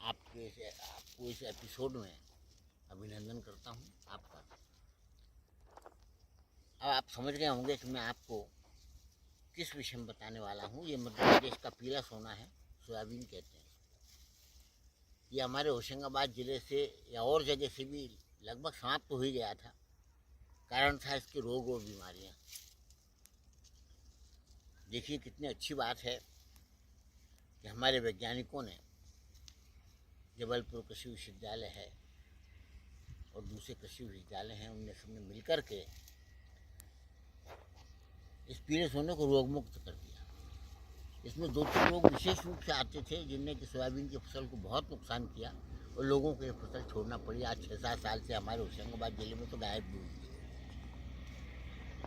आपको इस एपिसोड में अभिनंदन करता हूँ आपका। अब आप समझ गए होंगे कि मैं आपको किस विषय में बताने वाला हूँ। ये मध्य प्रदेश का पीला सोना है, सोयाबीन कहते हैं। ये हमारे होशंगाबाद ज़िले से या और जगह से भी लगभग समाप्त हो ही गया था। कारण था इसके रोग और बीमारियाँ। देखिए कितनी अच्छी बात है कि हमारे वैज्ञानिकों ने जबलपुर कृषि विश्वविद्यालय है और दूसरे कृषि विश्वविद्यालय हैं, उनने सबने मिलकर के इस पीले सोने को रोग मुक्त कर दिया। इसमें 2-3 रोग विशेष रूप से आते थे जिनने कि सोयाबीन की फसल को बहुत नुकसान किया और लोगों को ये फसल छोड़ना पड़ी। आज 6-7 साल से हमारे होशंगाबाद जिले में तो गायब भी हुई थी,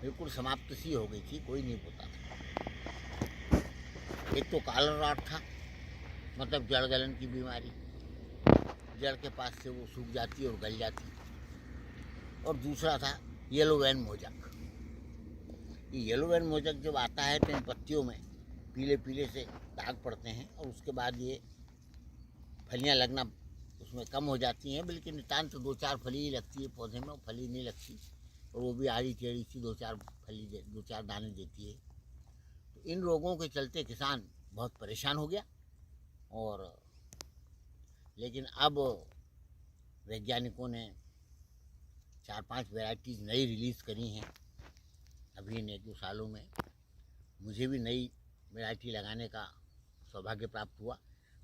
बिल्कुल समाप्त सी हो गई थी, कोई नहीं बोता था। एक तो काला रॉट था, मतलब जड़ गलन की बीमारी, जड़ के पास से वो सूख जाती और गल जाती। और दूसरा था येलो वैन मोजक। ये येलो वैन मोजक जब आता है तो इन पत्तियों में पीले पीले से दाग पड़ते हैं और उसके बाद ये फलियां लगना उसमें कम हो जाती हैं, बल्कि नितांत 2-4 फली ही लगती है पौधे में, और फली नहीं लगती, और वो भी आड़ी टेढ़ी सी 2-4 दाने देती है। तो इन रोगों के चलते किसान बहुत परेशान हो गया। और लेकिन अब वैज्ञानिकों ने 4-5 वैरायटीज़ नई रिलीज़ करी हैं अभी इन 1-2 सालों में। मुझे भी नई वैरायटी लगाने का सौभाग्य प्राप्त हुआ।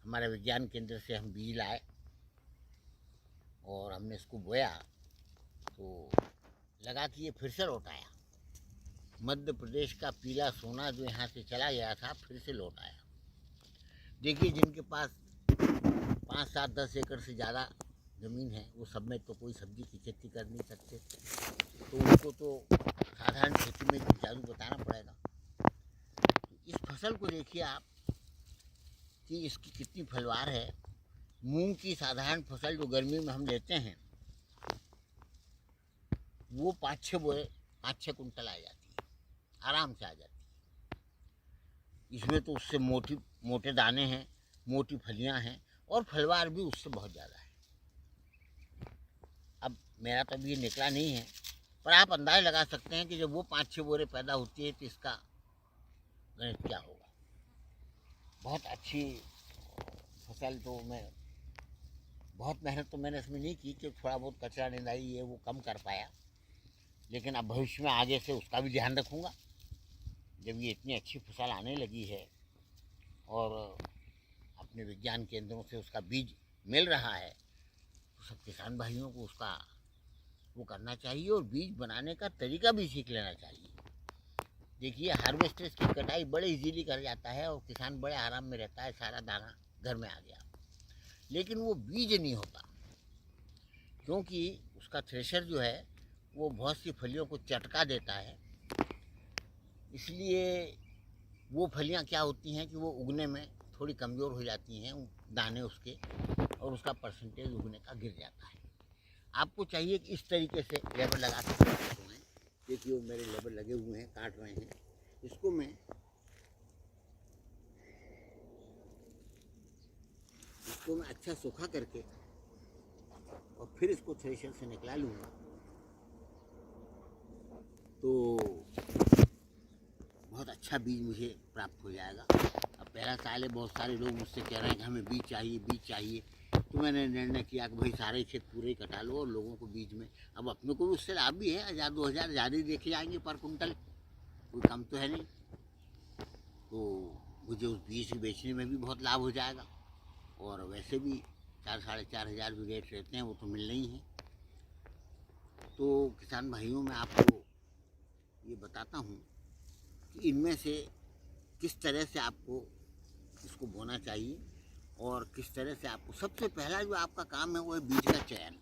हमारे विज्ञान केंद्र से हम बीज लाए और हमने इसको बोया तो लगा कि ये फिर से लौट आया। मध्य प्रदेश का पीला सोना जो यहाँ से चला गया था फिर से लौट आया। देखिए जिनके पास 5-7-10 एकड़ से ज़्यादा ज़मीन है, वो सब में तो कोई सब्जी की खेती कर नहीं सकते, तो उनको तो साधारण खेती में जादू बताना पड़ेगा। तो इस फसल को देखिए आप कि इसकी कितनी फलवार है। मूंग की साधारण फसल जो गर्मी में हम लेते हैं वो 5-6 कुंटल आ जाती है, आराम से आ जाती है। इसमें तो उससे मोटे दाने हैं, मोटी फलियां हैं और फलवार भी उससे बहुत ज़्यादा है। अब मेरा तो अभी निकला नहीं है, पर आप अंदाज़ लगा सकते हैं कि जब वो 5-6 बोरे पैदा होती है तो इसका गणित क्या होगा। बहुत अच्छी फसल। तो मैं बहुत मेहनत तो मैंने इसमें नहीं की कि थोड़ा बहुत कचरा निंदाई है वो कम कर पाया, लेकिन अब भविष्य में आगे से उसका भी ध्यान रखूँगा। जब ये इतनी अच्छी फसल आने लगी है और अपने विज्ञान केंद्रों से उसका बीज मिल रहा है, तो सब किसान भाइयों को उसका वो करना चाहिए और बीज बनाने का तरीका भी सीख लेना चाहिए। देखिए हार्वेस्टर की कटाई बड़े इजीली कर जाता है और किसान बड़े आराम में रहता है, सारा दाना घर में आ गया। लेकिन वो बीज नहीं होता, क्योंकि उसका थ्रेशर जो है वो बहुत सी फलियों को चटका देता है। इसलिए वो फलियां क्या होती हैं कि वो उगने में थोड़ी कमज़ोर हो जाती हैं, दाने उसके, और उसका परसेंटेज उगने का गिर जाता है। आपको चाहिए कि इस तरीके से लेबर लगा के काटते हैं। देखिए वो मेरे लेबर लगे हुए हैं, काट रहे हैं। इसको मैं अच्छा सूखा करके और फिर इसको थ्रेशर से निकला लूँगा तो बहुत अच्छा बीज मुझे प्राप्त हो जाएगा। अब पहला साल है, बहुत सारे लोग मुझसे कह रहे हैं कि हमें बीज चाहिए। तो मैंने निर्णय किया कि भाई सारे खेत पूरे ही कटा लो और लोगों को बीज में, अब अपने को भी उससे लाभ भी है, 1000-2000 ज़्यादा ही देखे जाएंगे पर कुंटल, कोई कम तो है नहीं। तो मुझे उस बीज बेचने में भी बहुत लाभ हो जाएगा और वैसे भी 4-4.5 हज़ार भी रेट रहते हैं, वो तो मिलने ही हैं। तो किसान भाइयों मैं आपको ये बताता हूँ कि इनमें से किस तरह से आपको इसको बोना चाहिए और किस तरह से आपको, सबसे पहला जो आपका काम है वो है बीज का चयन।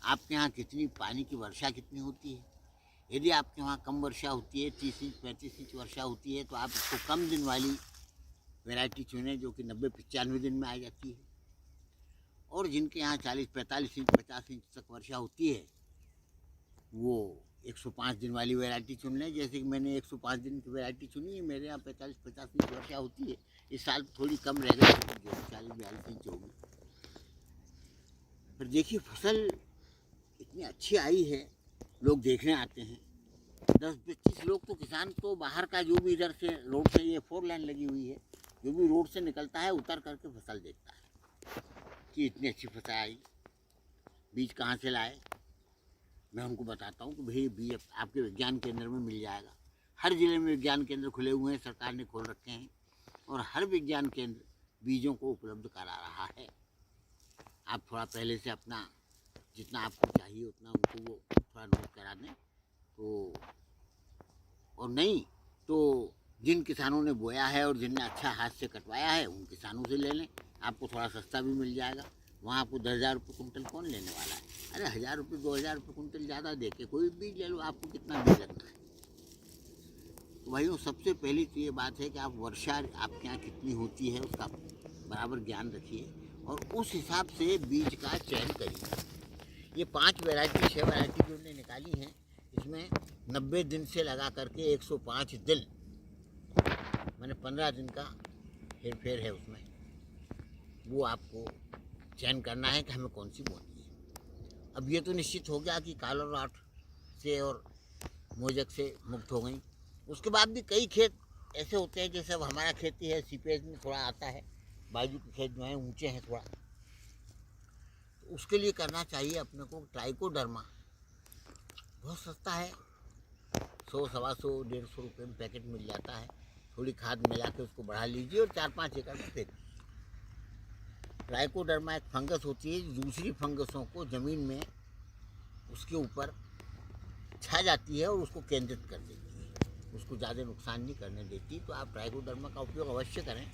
आपके यहाँ कितनी पानी की वर्षा कितनी होती है। यदि आपके वहाँ कम वर्षा होती है, 30 इंच 35 इंच वर्षा होती है, तो आप इसको कम दिन वाली वैरायटी चुनें जो कि 90-95 दिन में आ जाती है। और जिनके यहाँ 40-45 इंच 50 इंच तक वर्षा होती है वो 105 दिन वाली वैरायटी चुन लें। जैसे कि मैंने 105 दिन की वैरायटी चुनी है, मेरे यहाँ 45-50 इंच वर्षा होती है। इस साल थोड़ी कम रह गई, 40-42 इंच होगी। पर देखिए फसल इतनी अच्छी आई है, लोग देखने आते हैं। 10-25 लोग तो किसान तो बाहर का जो भी इधर से रोड से ये 4 लाइन लगी हुई है, जो भी रोड से निकलता है उतर करके फसल देखता है कि इतनी अच्छी फसल आई, बीज कहाँ से लाए। मैं उनको बताता हूँ कि भाई बीज आपके विज्ञान केंद्र में मिल जाएगा। हर ज़िले में विज्ञान केंद्र खुले हुए हैं, सरकार ने खोल रखे हैं और हर विज्ञान केंद्र बीजों को उपलब्ध करा रहा है। आप थोड़ा पहले से अपना जितना आपको चाहिए उतना उनको वो थोड़ा नोट करा दें तो, और नहीं तो जिन किसानों ने बोया है और जिनने अच्छा हाथ से कटवाया है उन किसानों से ले लें, आपको थोड़ा सस्ता भी मिल जाएगा। वहाँ आपको 10,000 रुपये कुंटल कौन लेने वाला है? अरे 1,000 रुपये 2,000 रुपये कुंटल ज़्यादा दे के कोई बीज ले लो, आपको कितना बीज लगना है। तो भाइयों, सबसे पहली तो ये बात है कि आप वर्षा आपके यहाँ कितनी होती है उसका बराबर ज्ञान रखिए और उस हिसाब से बीज का चयन करिए। ये 5 वैरायटी 6 वैरायटी जो उन्होंने निकाली हैं, इसमें 90 दिन से लगा करके 105 दिन, मैंने 15 दिन का हेर फेर है उसमें। वो आपको चयन करना है कि हमें कौन सी बोनी है। अब ये तो निश्चित हो गया कि काला राठ से और मोजक से मुक्त हो गई। उसके बाद भी कई खेत ऐसे होते हैं, जैसे अब हमारा खेती है सीपेज में थोड़ा आता है, बाजू के खेत जो हैं ऊंचे हैं थोड़ा, तो उसके लिए करना चाहिए अपने को ट्राइकोडर्मा। बहुत सस्ता है, 100, 125, 150 रुपये में पैकेट मिल जाता है। थोड़ी खाद मिला के उसको बढ़ा लीजिए और 4-5 एकड़ में फेंक दीजिए। ट्राइकोडर्मा एक फंगस होती है जो दूसरी फंगसों को ज़मीन में उसके ऊपर छा जाती है और उसको केंद्रित कर देती है, उसको ज़्यादा नुकसान नहीं करने देती। तो आप ट्राइकोडर्मा का उपयोग अवश्य करें।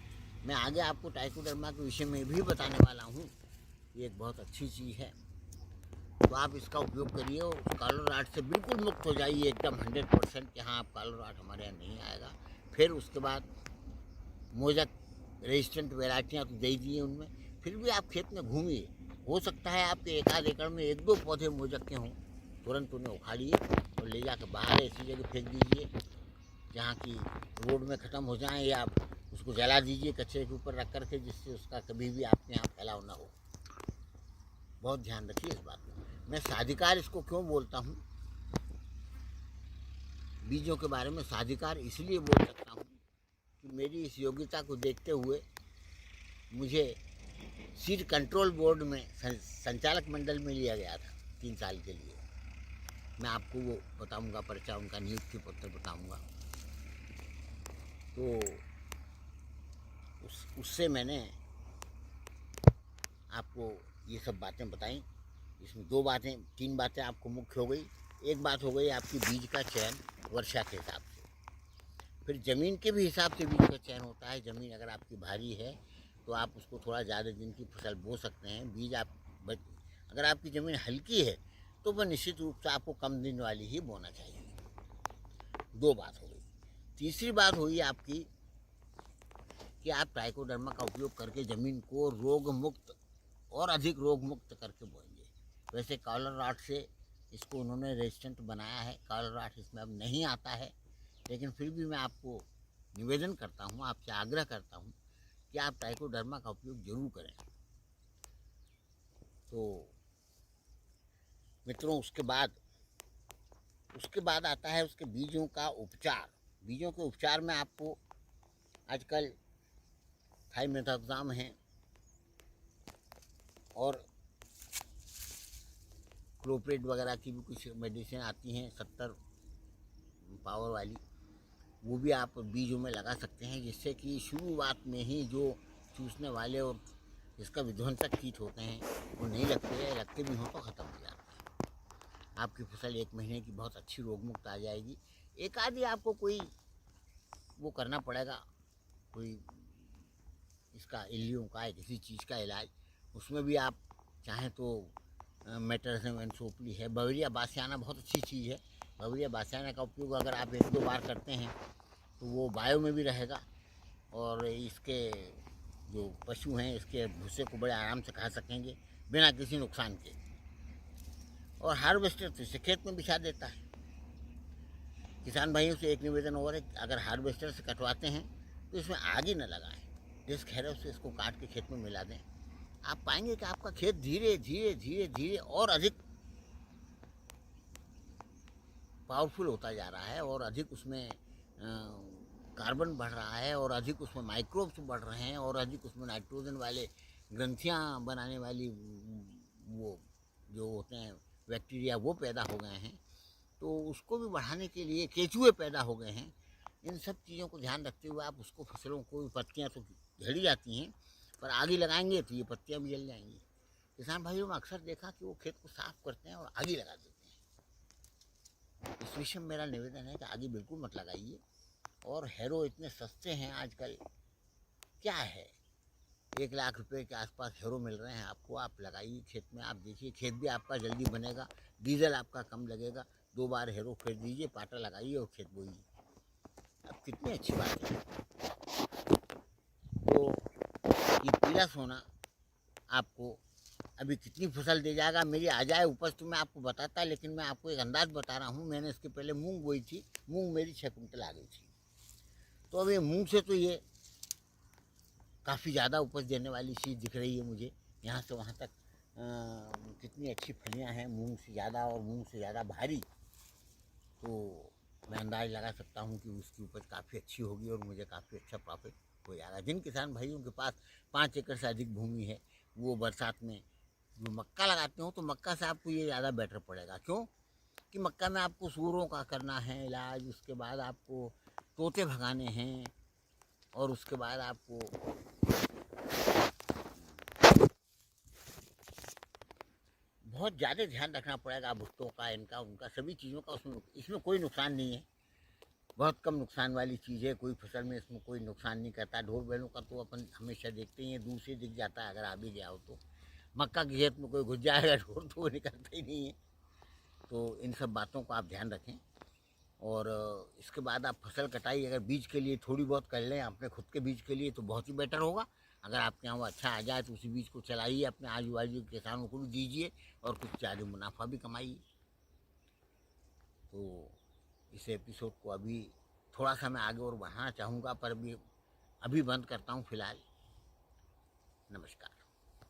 मैं आगे आपको ट्राइकोडर्मा के विषय में भी बताने वाला हूँ। ये एक बहुत अच्छी चीज़ है, तो आप इसका उपयोग करिए और काला राठ से बिल्कुल मुक्त हो जाइए एकदम 100% कि हाँ आप काला राठ हमारे यहाँ नहीं आएगा। फिर उसके बाद मोजक रेजिस्टेंट वैरायटियाँ तो दे दिए उनमें, फिर भी आप खेत में घूमिए। हो सकता है आपके 1-आध एकड़ में 1-2 पौधे मोजक के हों, तुरंत उन्हें उखाड़िए और ले जाकर बाहर ऐसी जगह फेंक दीजिए जहाँ की रोड में ख़त्म हो जाएँ, या आप उसको जला दीजिए कचरे के ऊपर रख करके, जिससे उसका कभी भी आपके यहाँ फैलाव ना हो। बहुत ध्यान रखिए इस बात में। मैं साधिकार इसको क्यों बोलता हूँ, बीजों के बारे में साधिकार इसलिए बोल सकता हूँ कि मेरी इस योग्यता को देखते हुए मुझे सीड कंट्रोल बोर्ड में संचालक मंडल में लिया गया था 3 साल के लिए। मैं आपको वो बताऊंगा, पर्चा उनका नियुक्ति पत्र बताऊंगा। तो उससे मैंने आपको ये सब बातें बताई। इसमें 3 बातें आपको मुख्य हो गई। एक बात हो गई आपकी बीज का चयन वर्षा के हिसाब से, फिर ज़मीन के भी हिसाब से बीज का चयन होता है। ज़मीन अगर आपकी भारी है तो आप उसको थोड़ा ज़्यादा दिन की फसल बो सकते हैं। बीज अगर आपकी ज़मीन हल्की है तो वह निश्चित रूप से आपको कम दिन वाली ही बोना चाहिए। 2 बात हो गई। तीसरी बात हुई आपकी कि आप ट्राइकोडर्मा का उपयोग करके ज़मीन को रोग मुक्त और अधिक रोग मुक्त करके बोएंगे। वैसे काला राठ से इसको उन्होंने रेजिस्टेंट बनाया है, काला राठ इसमें अब नहीं आता है, लेकिन फिर भी मैं आपको निवेदन करता हूँ, आपसे आग्रह करता हूँ कि आप ट्राइकोडर्मा का उपयोग जरूर करें। तो मित्रों, उसके बाद आता है उसके बीजों का उपचार। बीजों के उपचार में आपको आजकल थाइमेथाक्साम है और क्लोप्रेट वगैरह की भी कुछ मेडिसिन आती हैं 70 पावर वाली, वो भी आप बीजों में लगा सकते हैं, जिससे कि शुरुआत में ही जो चूसने वाले और जिसका विध्वंसक कीट होते हैं वो नहीं लगते हैं, लगते भी हों तो ख़त्म हो जाते हैं। आपकी फसल 1 महीने की बहुत अच्छी रोग मुक्त आ जाएगी। एक आधी आपको कोई वो करना पड़ेगा, कोई इसका इल्लियों का या किसी चीज़ का इलाज, उसमें भी आप चाहें तो मेटरजम एंड सोपली है। बवरिया बासियाना बहुत अच्छी चीज़ है। बवरिया बासियाना का उपयोग अगर आप 1-2 बार करते हैं तो वो बायो में भी रहेगा और इसके जो पशु हैं इसके भूसे को बड़े आराम से खा सकेंगे बिना किसी नुकसान के। और हार्वेस्टर तो इसे खेत में बिछा देता है। किसान भाइयों से एक निवेदन और है, अगर हार्वेस्टर से कटवाते हैं तो इसमें आग ही न लगाएं, डिस्क है उससे इसको काट के खेत में मिला दें, आप पाएंगे कि आपका खेत धीरे धीरे धीरे धीरे और अधिक पावरफुल होता जा रहा है और अधिक उसमें कार्बन बढ़ रहा है और अधिक उसमें माइक्रोब्स बढ़ रहे हैं और अधिक उसमें नाइट्रोजन वाले ग्रंथियाँ बनाने वाली वो जो होते हैं बैक्टीरिया वो पैदा हो गए हैं। तो उसको भी बढ़ाने के लिए केचुए पैदा हो गए हैं। इन सब चीज़ों को ध्यान रखते हुए आप उसको फसलों को पत्तियाँ तो झड़ी जाती हैं पर आगे लगाएंगे तो ये पत्तियाँ भी जल जाएंगी। किसान भाइयों में अक्सर देखा कि वो खेत को साफ करते हैं और आगे लगा देते हैं। इस विषय में मेरा निवेदन है कि आगे बिल्कुल मत लगाइए। और हैरो इतने सस्ते हैं आजकल, क्या है 1 लाख रुपए के आसपास हैरो मिल रहे हैं आपको, आप लगाइए खेत में। आप देखिए खेत भी आपका जल्दी बनेगा, डीजल आपका कम लगेगा। 2 बार हैरो फेर दीजिए, पाटा लगाइए और खेत बोइए। अब कितनी अच्छी बात है। तो ये पीला सोना आपको अभी कितनी फसल दे जाएगा, मेरी आ जाए उपज तो मैं आपको बताता, लेकिन मैं आपको एक अंदाज़ बता रहा हूँ। मैंने इसके पहले मूंग बोई थी, मूंग मेरी 6 कुंटल आ गई थी। तो अब ये मूंग से तो ये काफ़ी ज़्यादा उपज देने वाली चीज़ दिख रही है मुझे। यहाँ से वहाँ तक कितनी अच्छी फलियाँ हैं, मूंग से ज़्यादा और मूंग से ज़्यादा भारी। तो मैं अंदाज़ लगा सकता हूँ कि उसकी उपज काफ़ी अच्छी होगी और मुझे काफ़ी अच्छा प्रॉफिट हो जाएगा। जिन किसान भाइयों के पास 5 एकड़ से अधिक भूमि है वो बरसात में जो मक्का लगाते हो तो मक्का से आपको ये ज़्यादा बेटर पड़ेगा। क्यों कि मक्का में आपको सूरों का करना है इलाज, उसके बाद आपको तोते भगाने हैं और उसके बाद आपको बहुत ज़्यादा ध्यान रखना पड़ेगा भुट्टों का, इनका उनका सभी चीज़ों का। उसमें इसमें कोई नुकसान नहीं है, बहुत कम नुकसान वाली चीज़ है। कोई फसल में इसमें कोई नुकसान नहीं करता। ढोर बैलों का तो अपन हमेशा देखते ही हैं, दूर से दिख जाता है अगर आ भी गया हो तो। मक्का के खेत में कोई घुस जाएगा ढोर तो वो निकलता ही नहीं है। तो इन सब बातों को आप ध्यान रखें। और इसके बाद आप फसल कटाई अगर बीज के लिए थोड़ी बहुत कर लें अपने खुद के बीज के लिए तो बहुत ही बेटर होगा। अगर आपके यहाँ वो अच्छा आ जाए तो उसी बीज को चलाइए, अपने आजू बाजू के किसानों को भी दीजिए और कुछ ज़्यादा मुनाफा भी कमाइए। तो इस एपिसोड को अभी थोड़ा सा मैं आगे और बढ़ाना चाहूँगा पर अभी बंद करता हूँ फ़िलहाल। नमस्कार।